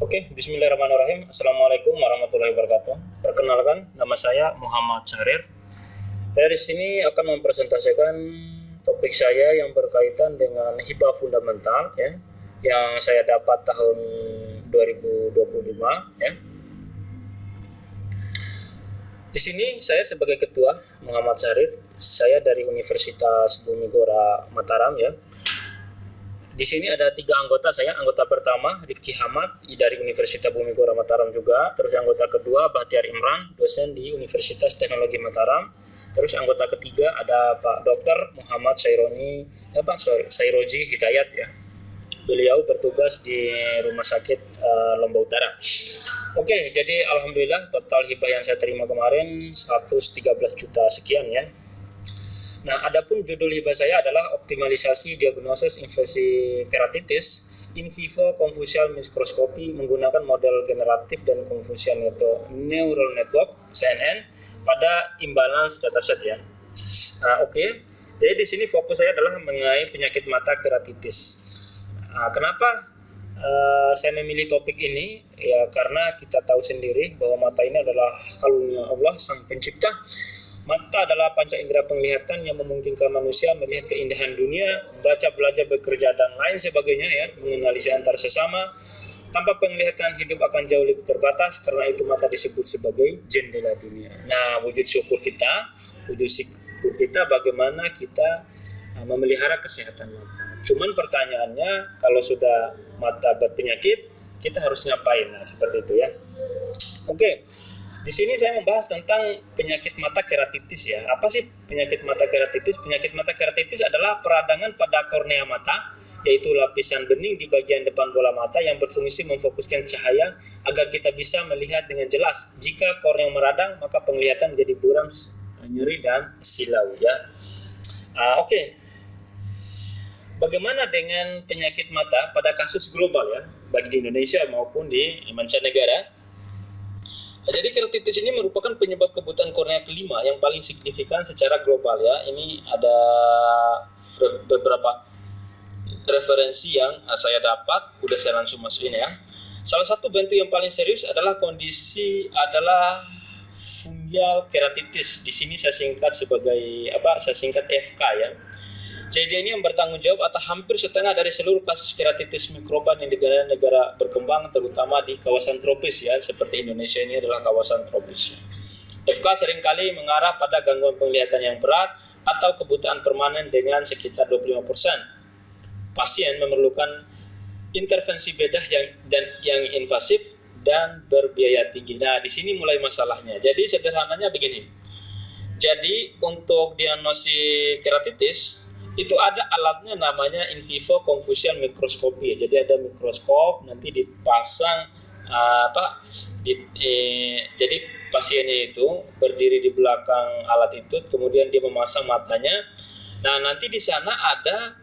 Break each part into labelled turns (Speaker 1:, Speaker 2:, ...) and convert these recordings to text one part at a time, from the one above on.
Speaker 1: Oke, bismillahirrahmanirrahim. Assalamualaikum warahmatullahi wabarakatuh. Perkenalkan, nama saya Muhammad Syahrir. Dari sini akan mempresentasikan topik saya yang berkaitan dengan hibah fundamental ya, yang saya dapat tahun 2025 ya. Di sini saya sebagai ketua Muhammad Syahrir, saya dari Universitas Bumi Gora Mataram ya. Di sini ada 3 anggota saya. Anggota pertama Rifki Hamad dari Universitas Bumi Gora Mataram juga. Terus anggota kedua Bahtiar Imran, dosen di Universitas Teknologi Mataram. Terus anggota ketiga ada Pak Dr. Muhammad Sairoji Hidayat ya. Beliau bertugas di Rumah Sakit Lombok Utara. Oke, jadi alhamdulillah total hibah yang saya terima kemarin 113 juta sekian ya. Nah, adapun judul hibah saya adalah optimalisasi diagnosis infeksi keratitis in vivo convolutional mikroskopi menggunakan model generatif dan convolutional neural network (CNN) pada imbalance dataset ya. Oke. Jadi di sini fokus saya adalah mengenai penyakit mata keratitis. Kenapa saya memilih topik ini? Ya karena kita tahu sendiri bahwa mata ini adalah karunia Allah Sang Pencipta. Mata adalah panca indera penglihatan yang memungkinkan manusia melihat keindahan dunia, membaca, belajar, bekerja, dan lain sebagainya ya, mengenali antar sesama. Tanpa penglihatan hidup akan jauh lebih terbatas, karena itu mata disebut sebagai jendela dunia. Nah, wujud syukur kita bagaimana kita memelihara kesehatan mata. Cuman pertanyaannya, kalau sudah mata berpenyakit, kita harus ngapain? Nah, seperti itu ya. Oke. Di sini saya membahas tentang penyakit mata keratitis ya. Apa sih penyakit mata keratitis? Penyakit mata keratitis adalah peradangan pada kornea mata, yaitu lapisan bening di bagian depan bola mata yang berfungsi memfokuskan cahaya agar kita bisa melihat dengan jelas. Jika kornea meradang, maka penglihatan menjadi buram, nyeri, dan silau ya. Oke. Bagaimana dengan penyakit mata pada kasus global ya, baik di Indonesia maupun di mancanegara? Jadi keratitis ini merupakan penyebab kebutaan kornea kelima yang paling signifikan secara global ya. Ini ada beberapa referensi yang saya dapat, udah saya langsung masukin ya. Salah satu bentuk yang paling serius adalah fungal keratitis. Di sini saya singkat FK ya. Jadi ini yang bertanggung jawab atas hampir setengah dari seluruh kasus keratitis mikroban di negara-negara berkembang, terutama di kawasan tropis ya, seperti Indonesia ini adalah kawasan tropis. FK seringkali mengarah pada gangguan penglihatan yang berat atau kebutaan permanen dengan sekitar 25%. Pasien memerlukan intervensi bedah yang invasif dan berbiaya tinggi. Nah, di sini mulai masalahnya. Jadi sederhananya begini. Jadi untuk diagnosis keratitis itu ada alatnya namanya in vivo convolutional mikroskopi. Jadi ada mikroskop nanti dipasang jadi pasiennya itu berdiri di belakang alat itu, kemudian dia memasang matanya. Nah, nanti di sana ada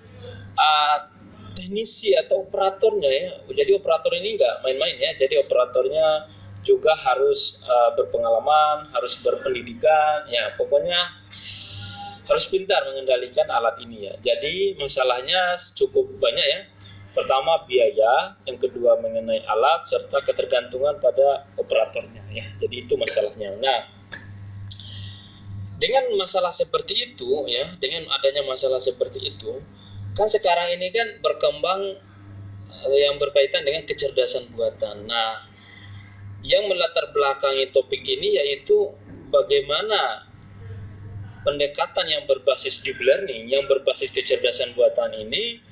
Speaker 1: teknisi atau operatornya ya. Jadi operator ini enggak main-main ya. Jadi operatornya juga harus berpengalaman, harus berpendidikan ya, pokoknya harus pintar mengendalikan alat ini ya. Jadi masalahnya cukup banyak ya. Pertama biaya, yang kedua mengenai alat, serta ketergantungan pada operatornya ya. Jadi itu masalahnya. Nah, dengan masalah seperti itu ya, dengan adanya masalah seperti itu, kan sekarang ini kan berkembang yang berkaitan dengan kecerdasan buatan. Nah, yang melatar belakangi topik ini yaitu bagaimana pendekatan yang berbasis deep learning, yang berbasis kecerdasan buatan ini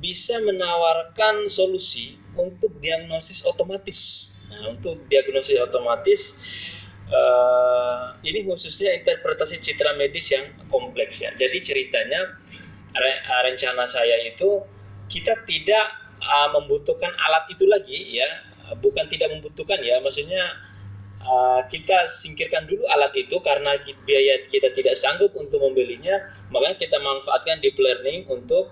Speaker 1: bisa menawarkan solusi untuk diagnosis otomatis. Nah, untuk diagnosis otomatis ini khususnya interpretasi citra medis yang kompleks ya. Jadi ceritanya rencana saya itu kita tidak membutuhkan alat itu lagi ya, bukan tidak membutuhkan ya, maksudnya kita singkirkan dulu alat itu karena biaya kita tidak sanggup untuk membelinya, makanya kita manfaatkan deep learning untuk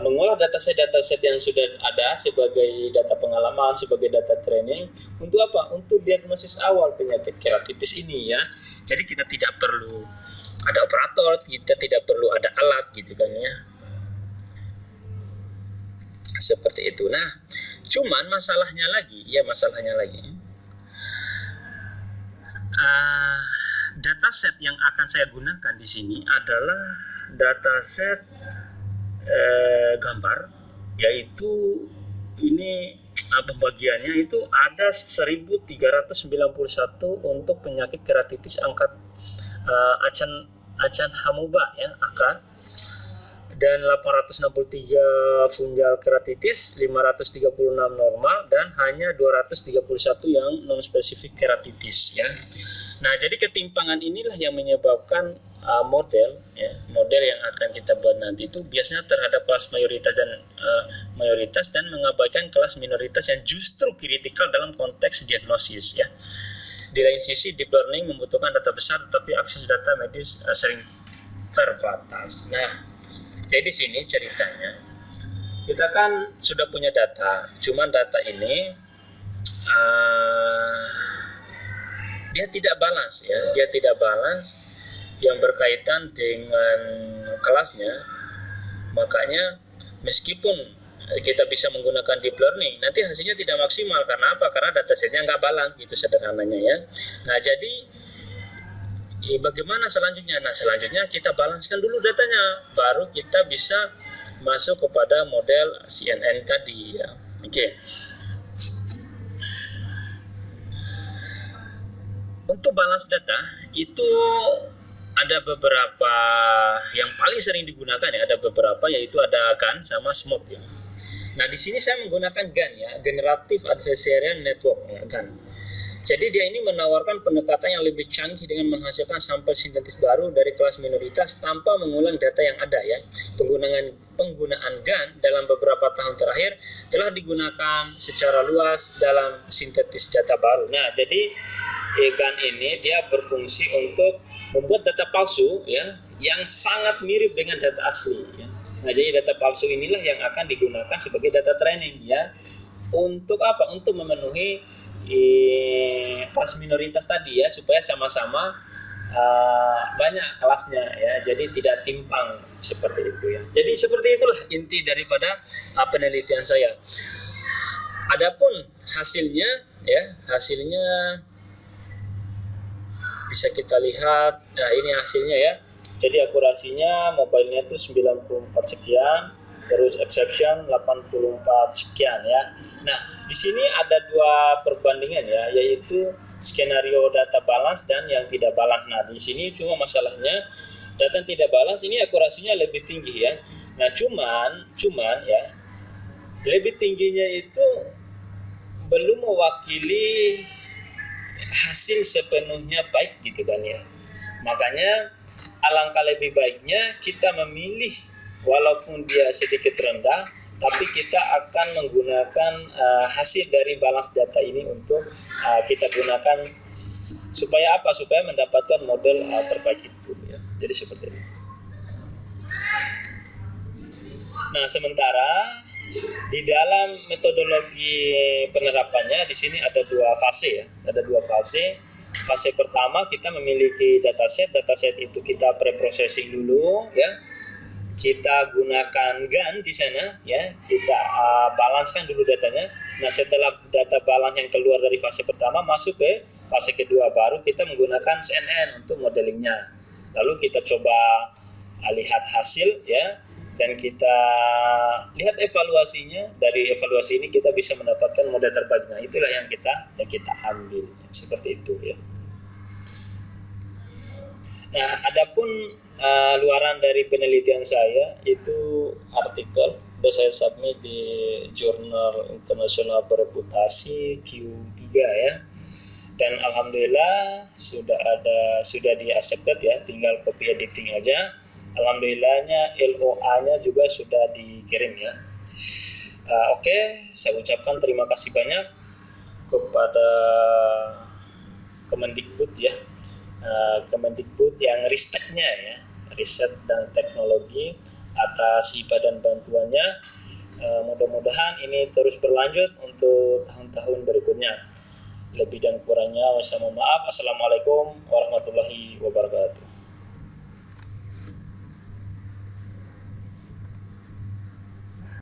Speaker 1: mengolah dataset yang sudah ada sebagai data pengalaman, sebagai data training. Untuk apa? Untuk diagnosis awal penyakit keratitis ini ya. Jadi kita tidak perlu ada operator, kita tidak perlu ada alat gitu kan ya. Seperti itu. Nah, cuman masalahnya lagi, dataset yang akan saya gunakan di sini adalah dataset gambar, yaitu ini pembagiannya itu ada 1391 untuk penyakit keratitis angkat acan hamuba ya, AK, dan 863 fungal keratitis, 536 normal, dan hanya 231 yang non spesifik keratitis ya. Nah, jadi ketimpangan inilah yang menyebabkan model yang akan kita buat nanti itu biasanya terhadap kelas mayoritas dan mengabaikan kelas minoritas yang justru kritikal dalam konteks diagnosis ya. Di lain sisi, deep learning membutuhkan data besar tetapi akses data medis sering terbatas. Nah, jadi sini ceritanya, kita kan sudah punya data, cuman data ini dia tidak balance ya, yang berkaitan dengan kelasnya. Makanya meskipun kita bisa menggunakan deep learning, nanti hasilnya tidak maksimal. Karena apa? Karena datasetnya nggak balance gitu sederhananya ya. Nah, jadi bagaimana selanjutnya? Nah, selanjutnya kita balancekan dulu datanya, baru kita bisa masuk kepada model CNN tadi ya. Oke. Untuk balance data itu ada beberapa yang paling sering digunakan ya, ada beberapa, yaitu ada GAN sama SMOT ya. Nah, di sini saya menggunakan GAN ya, Generative Adversarial Network ya, GAN. Jadi dia ini menawarkan pendekatan yang lebih canggih dengan menghasilkan sampel sintetis baru dari kelas minoritas tanpa mengulang data yang ada ya. Penggunaan GAN dalam beberapa tahun terakhir telah digunakan secara luas dalam sintetis data baru. Nah, jadi GAN ini dia berfungsi untuk membuat data palsu ya, yang sangat mirip dengan data asli ya. Nah, jadi data palsu inilah yang akan digunakan sebagai data training ya. Untuk apa? Untuk memenuhi kelas minoritas tadi ya, supaya sama-sama banyak kelasnya ya, jadi tidak timpang seperti itu ya. Jadi seperti itulah inti daripada penelitian saya. Adapun hasilnya bisa kita lihat. Nah, ini hasilnya ya. Jadi akurasinya mobile-nya itu 94 sekian, terus exception 84 sekian ya. Nah, di sini ada dua perbandingan ya, yaitu skenario data balance dan yang tidak balance. Nah, di sini cuma masalahnya data yang tidak balance ini akurasinya lebih tinggi ya. Nah, cuman ya, lebih tingginya itu belum mewakili hasil sepenuhnya baik gitu kan ya. Makanya alangkah lebih baiknya kita memilih, walaupun dia sedikit rendah, tapi kita akan menggunakan hasil dari balance data ini untuk kita gunakan supaya apa? Supaya mendapatkan model terbaik itu ya. Jadi seperti itu. Nah, sementara di dalam metodologi penerapannya di sini ada dua fase ya. Ada dua fase. Fase pertama kita memiliki dataset itu kita pre-processing dulu ya. Kita gunakan GAN di sana ya. Kita balancekan dulu datanya. Nah, setelah data balance yang keluar dari fase pertama masuk ke fase kedua, baru kita menggunakan CNN untuk modelingnya. Lalu kita coba lihat hasil ya, dan kita lihat evaluasinya. Dari evaluasi ini kita bisa mendapatkan model terbaik. Nah, itulah yang kita ambil seperti itu ya. Nah, adapun luaran dari penelitian saya itu artikel sudah saya submit di Jurnal Internasional Bereputasi Q3 ya. Dan alhamdulillah sudah di accepted ya, tinggal copy editing aja. Alhamdulillahnya LOA-nya juga sudah dikirim ya. Oke, saya ucapkan terima kasih banyak kepada Kemendikbud ya, Kemendikbud yang risetnya ya, riset dan teknologi, atas hibah dan bantuannya. Mudah-mudahan ini terus berlanjut untuk tahun-tahun berikutnya. Lebih dan kurangnya saya mohon maaf. Assalamualaikum warahmatullahi wabarakatuh.